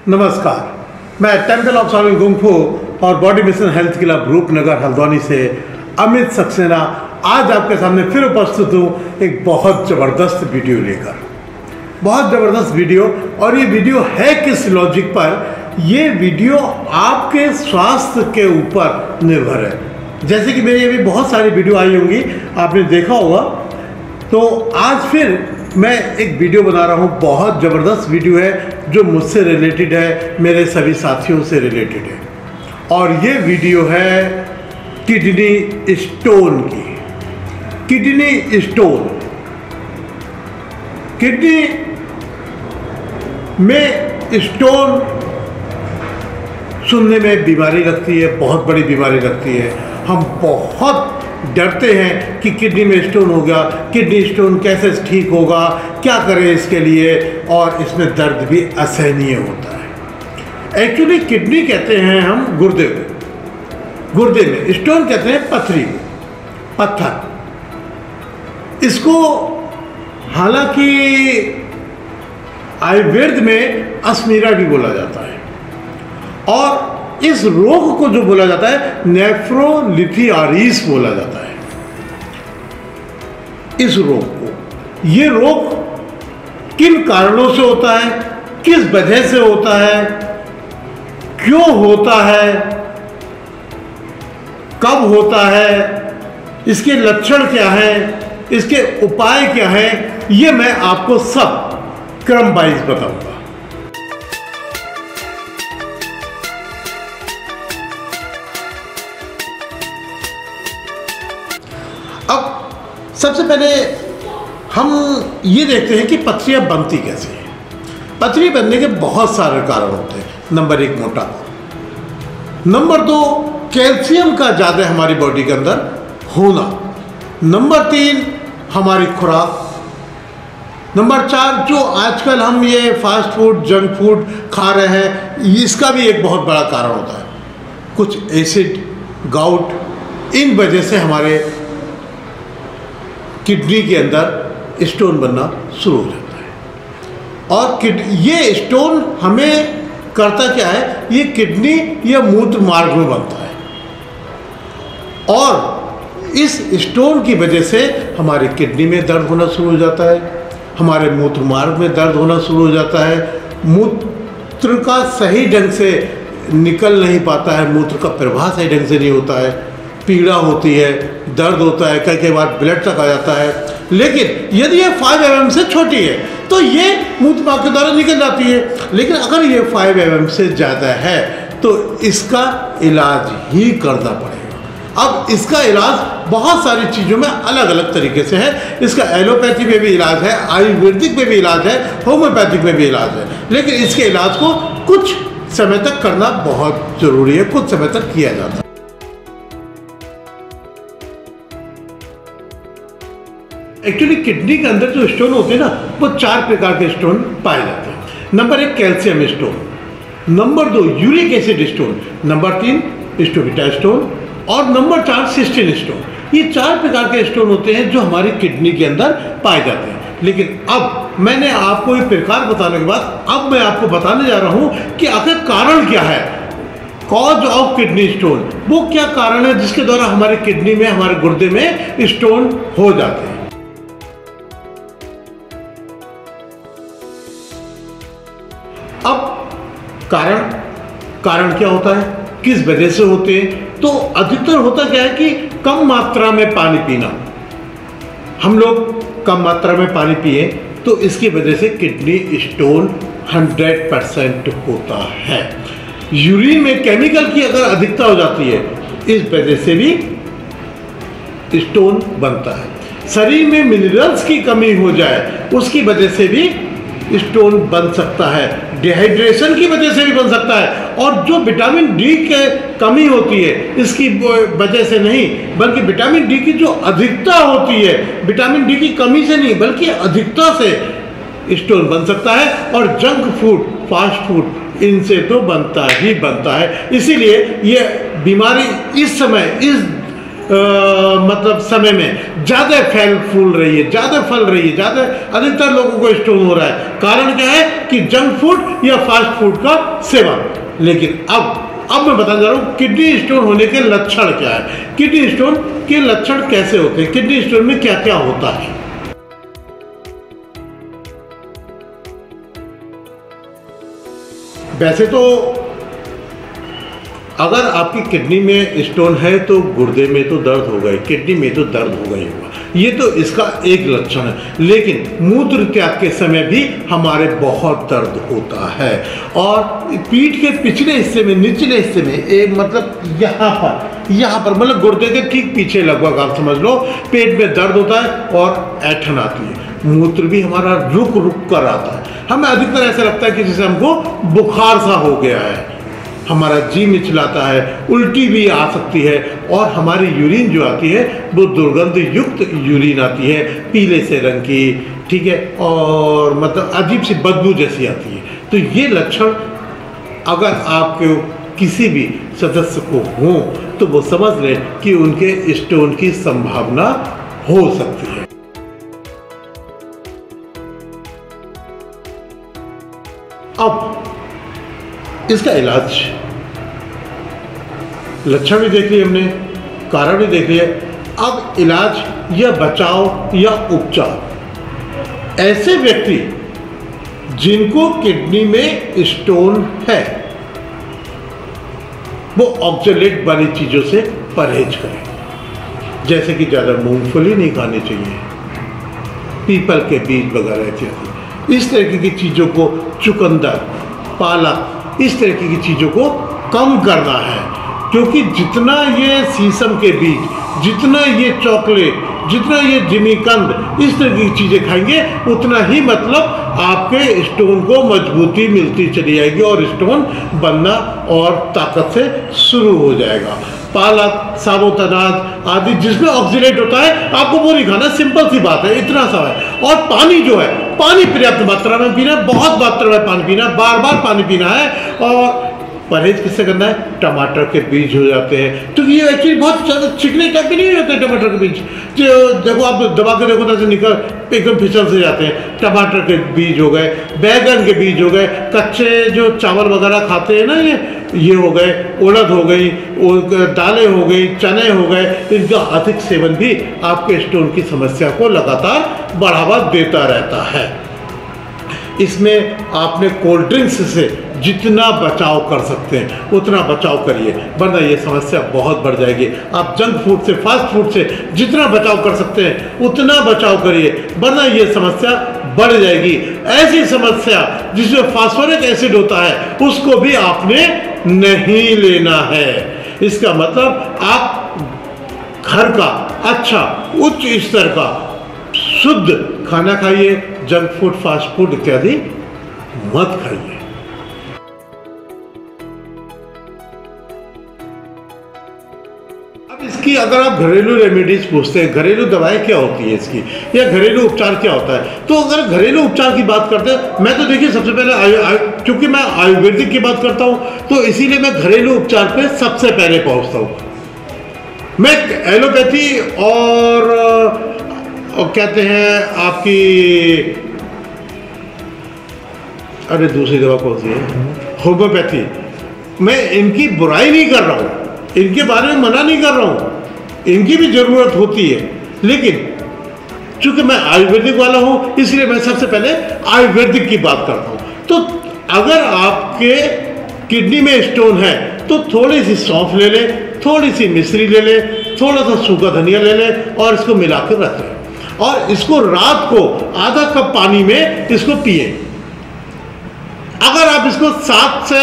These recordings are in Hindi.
नमस्कार, मैं temple of solving kung fu और body mission health club Rupnagar Haldwani से अमित सक्सेना आज आपके सामने फिर उपस्थित हूँ एक बहुत ज़बरदस्त वीडियो लेकर। बहुत ज़बरदस्त वीडियो, और ये वीडियो है किस लॉजिक पर? ये वीडियो आपके स्वास्थ्य के ऊपर निर्भर है। जैसे कि मेरी अभी बहुत सारी वीडियो आई होंगी, आपने देखा होगा। तो आज फिर मैं एक वीडियो बना रहा हूँ, बहुत ज़बरदस्त वीडियो है जो मुझसे रिलेटेड है, मेरे सभी साथियों से रिलेटेड है। और ये वीडियो है किडनी स्टोन की। किडनी स्टोन, किडनी में स्टोन सुनने में बीमारी लगती है, बहुत बड़ी बीमारी लगती है। हम बहुत डरते हैं कि किडनी में स्टोन हो गया, किडनी स्टोन कैसे ठीक होगा, क्या करें इसके लिए, और इसमें दर्द भी असहनीय होता है। एक्चुअली किडनी कहते हैं हम गुर्दे को, गुर्दे में स्टोन कहते हैं पथरी को, पत्थर। इसको हालांकि आयुर्वेद में अश्मीरा भी बोला जाता है, और इस रोग को जो बोला जाता है नेफ्रोलिथियारिस बोला जाता है। इस रोग को, ये रोग किन कारणों से होता है, किस वजह से होता है, क्यों होता है, कब होता है, इसके लक्षण क्या है, इसके उपाय क्या है, ये मैं आपको सब क्रम वाइज बताऊंगा। अब सबसे पहले हम ये देखते हैं कि पथरियाँ बनती कैसे हैं। पथरी बनने के बहुत सारे कारण होते हैं। नंबर 1 मोटापा, नंबर 2 कैल्शियम का ज़्यादा हमारी बॉडी के अंदर होना, नंबर 3 हमारी खुराक, नंबर 4 जो आजकल हम ये फास्ट फूड जंक फूड खा रहे हैं, इसका भी एक बहुत बड़ा कारण होता है। कुछ एसिड, गाउट, इन वजह से हमारे किडनी के अंदर स्टोन बनना शुरू हो जाता है। और ये स्टोन हमें करता क्या है, ये किडनी या मूत्र मार्ग में बनता है, और इस स्टोन की वजह से हमारी किडनी में दर्द होना शुरू हो जाता है, हमारे मूत्र मार्ग में दर्द होना शुरू हो जाता है, मूत्र का सही ढंग से निकल नहीं पाता है, मूत्र का प्रवाह सही ढंग से नहीं होता है, पीड़ा होती है, दर्द होता है, कई बार ब्लड तक आ जाता है। लेकिन यदि ये 5 mm से छोटी है तो ये मूत्र मार्ग के द्वारा निकल जाती है। लेकिन अगर ये 5 mm से ज़्यादा है तो इसका इलाज ही करना पड़ेगा। अब इसका इलाज बहुत सारी चीज़ों में अलग अलग तरीके से है। इसका एलोपैथी में भी इलाज है, आयुर्वेदिक में भी इलाज है, होम्योपैथिक में भी इलाज है। लेकिन इसके इलाज को कुछ समय तक करना बहुत ज़रूरी है, कुछ समय तक किया जाता है। एक्चुअली किडनी के अंदर जो स्टोन होते हैं ना, वो 4 प्रकार के स्टोन पाए जाते हैं। Number 1 calcium stone, number 2 uric acid stone, number 3 struvite stone, और नंबर 4 सिस्टीन स्टोन। ये 4 प्रकार के स्टोन होते हैं जो हमारी किडनी के अंदर पाए जाते हैं। लेकिन अब मैंने आपको ये प्रकार बताने के बाद अब मैं आपको बताने जा रहा हूँ कि आखिर कारण क्या है, कॉज ऑफ किडनी स्टोन। वो क्या कारण है जिसके द्वारा हमारे किडनी में, हमारे गुर्दे में स्टोन हो जाते हैं। अब कारण क्या होता है, किस वजह से होते हैं? तो अधिकतर होता क्या है कि कम मात्रा में पानी पीना। हम लोग कम मात्रा में पानी पिए तो इसकी वजह से किडनी स्टोन 100% होता है। यूरिन में केमिकल की अगर अधिकता हो जाती है, इस वजह से भी स्टोन बनता है। शरीर में मिनरल्स की कमी हो जाए, उसकी वजह से भी स्टोन बन सकता है। डिहाइड्रेशन की वजह से भी बन सकता है, और जो विटामिन डी के कमी होती है इसकी वजह से नहीं, बल्कि विटामिन डी की जो अधिकता होती है, विटामिन डी की कमी से नहीं बल्कि अधिकता से स्टोन बन सकता है। और जंक फूड, फास्ट फूड, इनसे तो बनता ही बनता है। इसीलिए ये बीमारी इस समय, इस मतलब समय में ज़्यादा फैल फूल रही है, ज़्यादा फल रही है, ज़्यादा अधिकतर लोगों को स्टोन हो रहा है। कारण क्या है कि जंक फूड या फास्ट फूड का सेवन। लेकिन अब मैं बताने जा रहा हूँ किडनी स्टोन होने के लक्षण क्या है, किडनी स्टोन के लक्षण कैसे होते हैं, किडनी स्टोन में क्या क्या होता है। वैसे तो अगर आपकी किडनी में स्टोन है तो गुर्दे में तो दर्द होगा ही, किडनी में तो दर्द होगा ही होगा, ये तो इसका एक लक्षण है। लेकिन मूत्र त्याग के समय भी हमारे बहुत दर्द होता है और पीठ के पिछले हिस्से में, निचले हिस्से में, एक मतलब यहाँ पर मतलब गुर्दे के ठीक पीछे लगभग आप समझ लो, पेट में दर्द होता है और ऐंठन आती है। मूत्र भी हमारा रुक कर आता है। हमें अधिकतर ऐसा लगता है कि जैसे हमको बुखार सा हो गया है, हमारा जी मिचलाता है, उल्टी भी आ सकती है और हमारी यूरिन जो आती है वो दुर्गंध युक्त यूरिन आती है, पीले से रंग की, ठीक है, और मतलब अजीब सी बदबू जैसी आती है। तो ये लक्षण अगर आपके किसी भी सदस्य को हो तो वो समझ लें कि उनके स्टोन की संभावना हो सकती है। अब इसका इलाज, लक्षण भी देख लिए हमने, कारण भी देख लिए, अब इलाज या बचाव या उपचार। ऐसे व्यक्ति जिनको किडनी में स्टोन है वो ऑक्जेलेट वाली चीजों से परहेज करें, जैसे कि ज़्यादा मूंगफली नहीं खानी चाहिए, पीपल के बीज वगैरह इत्यादि, इस तरीके की चीज़ों को, चुकंदर, पालक, इस तरीके की चीज़ों को कम करना है। क्योंकि जितना ये शीशम के बीज, जितना ये चॉकलेट, जितना ये जिमीकंद, इस तरह की चीज़ें खाएंगे उतना ही मतलब आपके स्टोन को मजबूती मिलती चली जाएगी और स्टोन बनना और ताकत से शुरू हो जाएगा। पालक, साबुत अनाज आदि जिसमें ऑक्सीडेट होता है आपको वो नहीं खाना, सिंपल सी बात है, इतना सा है। और पानी जो है, पानी पर्याप्त मात्रा में पीना, बहुत मात्रा में पानी पीना, बार बार पानी पीना है। और परहेज किससे करना है? टमाटर के बीज हो जाते हैं, तो ये एक्चुअली बहुत ज़्यादा चिकने टाइप के नहीं होते टमाटर के बीज, जो देखो आप दबा के देखो तो निकल एकदम फिसल से जाते हैं। टमाटर के बीज हो गए, बैगन के बीज हो गए, कच्चे जो चावल वगैरह खाते हैं ना, ये हो गए, उड़द हो गई, दालें हो गई, चने हो गए, इनका अधिक सेवन भी आपके स्टोन की समस्या को लगातार बढ़ावा देता रहता है। इसमें आपने कोल्ड ड्रिंक्स से जितना बचाव कर सकते हैं उतना बचाव करिए, वरना ये समस्या बहुत बढ़ जाएगी। आप जंक फूड से, फास्ट फूड से जितना बचाव कर सकते हैं उतना बचाव करिए, वरना ये समस्या बढ़ जाएगी। ऐसी समस्या जिसमें फास्फोरिक एसिड होता है उसको भी आपने नहीं लेना है। इसका मतलब आप घर का अच्छा उच्च स्तर का शुद्ध खाना खाइए, जंक फूड, फास्ट फूड इत्यादि मत खाइए। अब इसकी अगर आप घरेलू रेमेडीज पूछते हैं, घरेलू दवाएं क्या होती है इसकी, या घरेलू उपचार क्या होता है, तो अगर घरेलू उपचार की बात करते हैं, मैं तो देखिए सबसे पहले क्योंकि मैं आयुर्वेदिक की बात करता हूं तो इसीलिए मैं घरेलू उपचार पे सबसे पहले पहुंचता हूं। मैं एलोपैथी और कहते हैं आपकी, अरे दूसरी दवा कौन सी है, होम्योपैथी, मैं इनकी बुराई नहीं कर रहा हूँ, इनके बारे में मना नहीं कर रहा हूँ, इनकी भी ज़रूरत होती है, लेकिन चूंकि मैं आयुर्वेदिक वाला हूँ इसलिए मैं सबसे पहले आयुर्वेदिक की बात करता हूँ। तो अगर आपके किडनी में स्टोन है तो थोड़ी सी सौंफ ले लें, थोड़ी सी मिश्री ले लें, थोड़ा सा सूखा धनिया ले लें और इसको मिलाकर रख लें और इसको रात को आधा कप पानी में इसको पिए। अगर आप इसको 7 से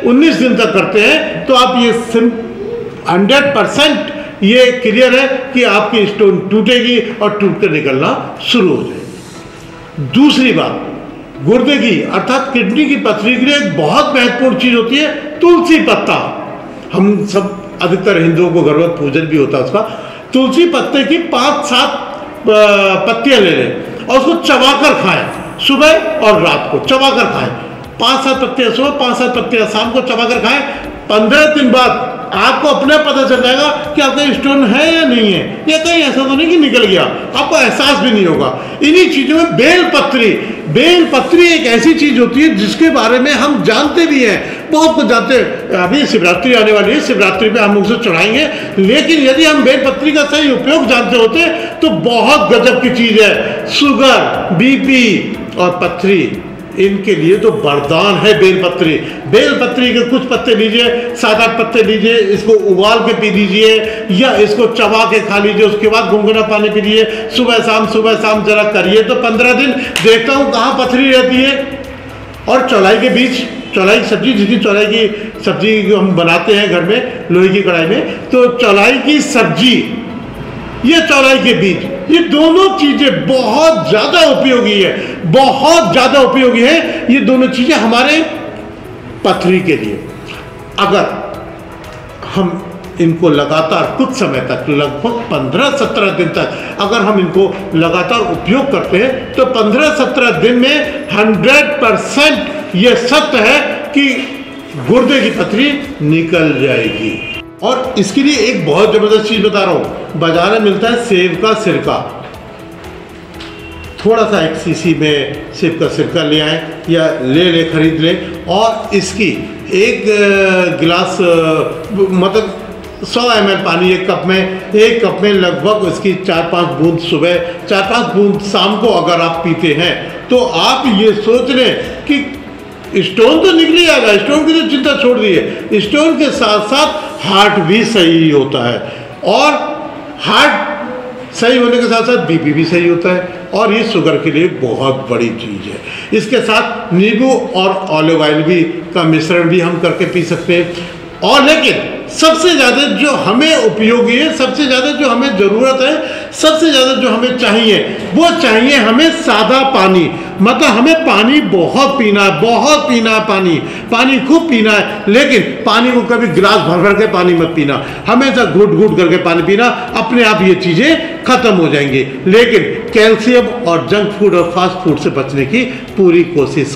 19 दिन तक करते हैं तो आप ये 100% ये क्लियर है कि आपकी स्टोन टूटेगी और टूट कर निकलना शुरू हो जाएगी। दूसरी बात, गुर्दे की अर्थात किडनी की पथरी के लिए एक बहुत महत्वपूर्ण चीज होती है तुलसी पत्ता। हम सब अधिकतर हिंदुओं को घर में पूजन भी होता है उसका। तुलसी पत्ते की 5-7 पत्तियां ले लें और उसको चबाकर खाएं, सुबह और रात को चबाकर खाएं। 5-7 पत्तियां सुबह, 5-7 पत्तियां शाम को चबा कर खाएं। 15 दिन बाद आपको अपने पता चल जाएगा कि आपका स्टोन है या नहीं है, या कहीं ऐसा तो नहीं कि निकल गया, आपको एहसास भी नहीं होगा। इन्हीं चीज़ों में बेलपत्री एक ऐसी चीज़ होती है जिसके बारे में हम जानते भी हैं, बहुत कुछ जानते हैं। अभी शिवरात्रि आने वाली है, शिवरात्रि पे हम उसे चढ़ाएंगे, लेकिन यदि हम बेलपत्री का सही उपयोग जानते होते तो बहुत गजब की चीज़ है। शुगर, बीपी और पथरी, इनके लिए तो वरदान है बेलपत्री। बेलपत्री के कुछ पत्ते लीजिए, 7-8 पत्ते लीजिए, इसको उबाल के पी लीजिए या इसको चबा के खा लीजिए, उसके बाद गुनगुना पानी पी लीजिए, सुबह शाम जरा करिए तो 15 दिन देखता हूँ कहाँ पथरी रहती है। और चौलाई के बीच, चौलाई की सब्जी, जिसकी चौलाई की सब्जी हम बनाते हैं घर में लोहे की कढ़ाई में, तो चौलाई की सब्जी ये चौलाई के बीज, ये दोनों चीजें बहुत ज्यादा उपयोगी है, बहुत ज्यादा उपयोगी है ये दोनों चीजें हमारे पथरी के लिए। अगर हम इनको लगातार कुछ समय तक, लगभग 15-17 दिन तक अगर हम इनको लगातार उपयोग करते हैं तो 15-17 दिन में 100% ये सत्य है कि गुर्दे की पथरी निकल जाएगी। और इसके लिए एक बहुत जबरदस्त चीज बता रहा हूं, बाजार में मिलता है सेब का सिरका। थोड़ा सा 1 सीसी में सेब का सिरका ले आए या ले खरीद लें, और इसकी एक गिलास, मतलब 100 ml पानी, एक कप में लगभग उसकी 4-5 बूंद सुबह, 4-5 बूंद शाम को अगर आप पीते हैं तो आप ये सोच लें कि स्टोन तो निकल ही आएगा, स्टोन की तो चिंता छोड़ दीजिए, स्टोन के साथ साथ हार्ट भी सही होता है, और हार्ट सही होने के साथ साथ बीपी भी सही होता है, और ये शुगर के लिए बहुत बड़ी चीज़ है। इसके साथ नींबू और ऑलिव ऑयल भी का मिश्रण भी हम करके पी सकते हैं। और लेकिन सबसे ज़्यादा जो हमें उपयोगी है, सबसे ज़्यादा जो हमें ज़रूरत है, सबसे ज़्यादा जो हमें चाहिए, वो चाहिए हमें सादा पानी। मतलब हमें पानी बहुत पीना है, पानी खूब पीना है, लेकिन पानी को कभी गिलास भर के पानी मत पीना, हमेशा घूट करके पानी पीना, अपने आप ये चीज़ें खत्म हो जाएंगी। लेकिन कैल्शियम और जंक फूड और फास्ट फूड से बचने की पूरी कोशिश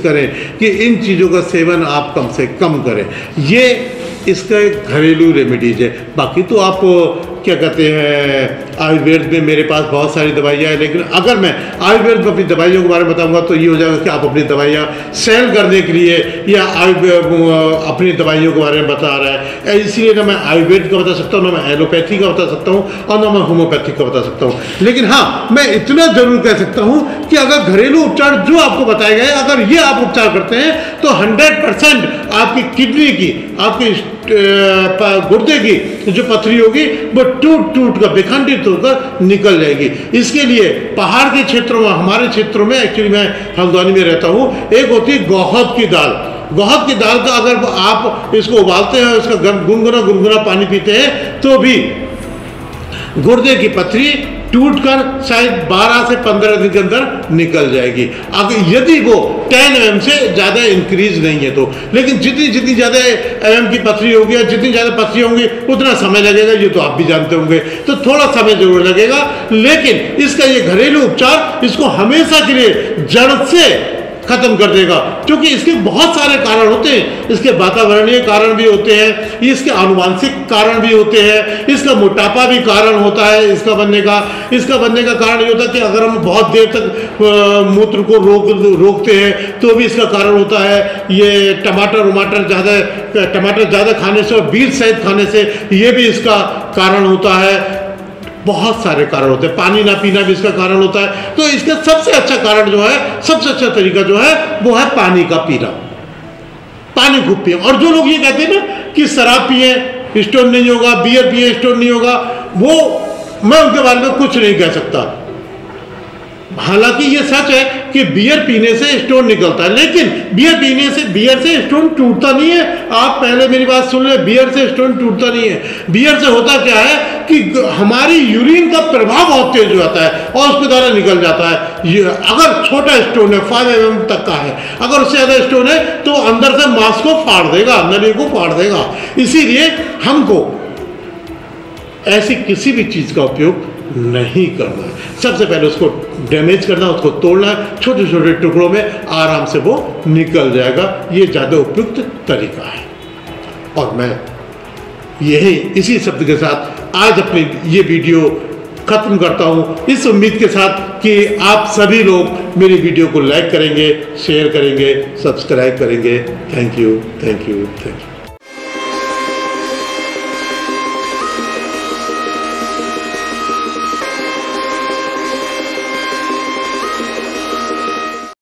करें कि इन चीज़ों का सेवन आप कम से कम करें। ये इसका एक घरेलू रेमेडीज है। बाकी तो आप क्या कहते हैं, आयुर्वेद में मेरे पास बहुत सारी दवाइयाँ हैं, लेकिन अगर मैं आयुर्वेद में अपनी दवाइयों के बारे में बताऊंगा तो ये हो जाएगा कि आप अपनी दवाइयाँ सेल करने के लिए या अपनी दवाइयों के बारे में बता रहा है। इसलिए ना मैं आयुर्वेद का बता सकता हूँ, ना मैं एलोपैथी का बता सकता हूँ, और ना मैं होम्योपैथी का बता सकता हूँ। लेकिन हाँ, मैं इतना जरूर कह सकता हूँ कि अगर घरेलू उपचार जो आपको बताए गए, अगर ये आप उपचार करते हैं तो 100% आपकी किडनी की, आपकी गुर्दे की जो पथरी होगी वो टूट कर, विखंडित होकर निकल जाएगी। इसके लिए पहाड़ के क्षेत्रों में, हमारे क्षेत्रों में, एक्चुअली मैं हल्द्वानी में रहता हूँ, एक होती है गौहद की दाल का अगर आप इसको उबालते हैं, उसका गुनगुना पानी पीते हैं तो भी गुर्दे की पथरी टूटकर शायद 12 से 15 दिन के अंदर निकल जाएगी, अगर यदि वो 10 mm से ज़्यादा इंक्रीज नहीं है तो। लेकिन जितनी ज़्यादा mm की पथरी होगी या जितनी ज़्यादा पथरी होंगी उतना समय लगेगा, ये तो आप भी जानते होंगे, तो थोड़ा समय जरूर लगेगा। लेकिन इसका ये घरेलू उपचार इसको हमेशा के लिए जड़ से खत्म कर देगा, क्योंकि इसके बहुत सारे कारण होते हैं। इसके वातावरणीय कारण भी होते हैं, इसके आनुवांशिक कारण भी होते हैं, इसका मोटापा भी कारण होता है इसका बनने का कारण ये होता है कि अगर हम बहुत देर तक मूत्र को रोकते हैं तो भी इसका कारण होता है। ये टमाटर ज़्यादा खाने से और बीज सहित खाने से ये भी इसका कारण होता है। बहुत सारे कारण होते हैं, पानी ना पीना भी इसका कारण होता है। तो इसका सबसे अच्छा कारण जो है, सबसे अच्छा तरीका जो है वो है पानी का पीना, पानी खूब पिए। और जो लोग ये कहते हैं ना कि शराब पिए स्टोन नहीं होगा, बियर पिए स्टोन नहीं होगा, वो मैं उनके बारे में कुछ नहीं कह सकता। हालांकि ये सच है कि बियर पीने से स्टोन निकलता है, लेकिन बियर से स्टोन टूटता नहीं है। आप पहले मेरी बात सुन ले, बियर से स्टोन टूटता नहीं है। बियर से होता क्या है कि हमारी यूरिन का प्रभाव बहुत तेज हो जाता है और उसके द्वारा निकल जाता है। ये अगर छोटा स्टोन है, 5 mm तक का है, अगर उससे ज़्यादा स्टोन है तो अंदर से मांस को फाड़ देगा, नली को फाड़ देगा। इसीलिए हमको ऐसी किसी भी चीज़ का उपयोग नहीं करना है। सबसे पहले उसको डैमेज करना, उसको तोड़ना है, छोटे छोटे टुकड़ों में आराम से वो निकल जाएगा। ये ज़्यादा उपयुक्त तरीका है। और मैं यही इसी शब्द के साथ आज अपनी ये वीडियो ख़त्म करता हूँ, इस उम्मीद के साथ कि आप सभी लोग मेरी वीडियो को लाइक करेंगे, शेयर करेंगे, सब्सक्राइब करेंगे। Thank you, thank you, thank you.